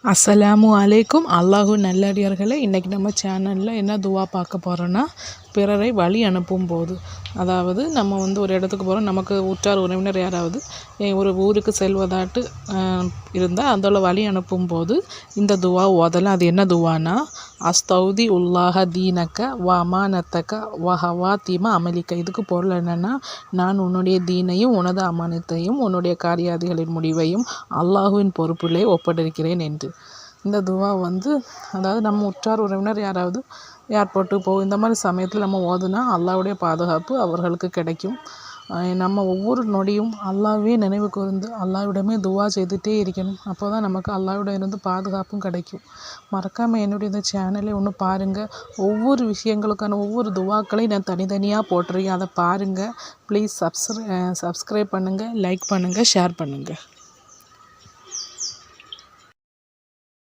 அஸ்ஸலாமு அலைக்கும். அல்லாஹு நல்லடியார்களே, இன்றைக்கி நம்ம சேனலில் என்ன துவா பார்க்க போகிறோன்னா, பிறரை வழி அனுப்பும் போது, அதாவது நம்ம ஒரு இடத்துக்கு போகிறோம், நமக்கு உற்றார் உறவினர் யாராவது ஒரு ஊருக்கு செல்வதாட்டு இருந்தால் அதோட வழி அனுப்பும் போது இந்த துவா ஓதலாம். அது என்ன துவானா, அஸ்தௌதி உல்லாஹ தீனக்க வ அமானத்தக்க வ ஹவாத்திம அமலிக்க. இதுக்கு பொருள் என்னென்னா, நான் உன்னுடைய தீனையும் உனது அமானத்தையும் உன்னுடைய காரியாதிகளின் முடிவையும் அல்லாஹுவின் பொறுப்பிலே ஒப்படைக்கிறேன் என்று. இந்த துவா அதாவது நம்ம உற்றார் உறவினர் யாராவது ஏர்போர்ட்டுக்கு போகும் இந்த மாதிரி சமயத்தில் நம்ம ஓதுனா அல்லாஹ்வுடைய பாதுகாப்பு அவர்களுக்கு கிடைக்கும். நம்ம ஒவ்வொரு நொடியும் அல்லாஹ்வே நினைவு கூர்ந்து அல்லாஹ்விடமே துவா செய்துகிட்டே இருக்கணும். அப்போ தான் நமக்கு அல்லாஹ்விடம் இருந்து பாதுகாப்பும் கிடைக்கும். மறக்காமல் என்னுடைய இந்த சேனலை ஒன்று பாருங்கள். ஒவ்வொரு விஷயங்களுக்கான ஒவ்வொரு துவாக்களையும் நான் தனித்தனியாக போட்டிருக்கேன். அதை பாருங்கள். ப்ளீஸ் சப்ஸ்கிரைப் பண்ணுங்கள், லைக் பண்ணுங்கள், ஷேர் பண்ணுங்கள்.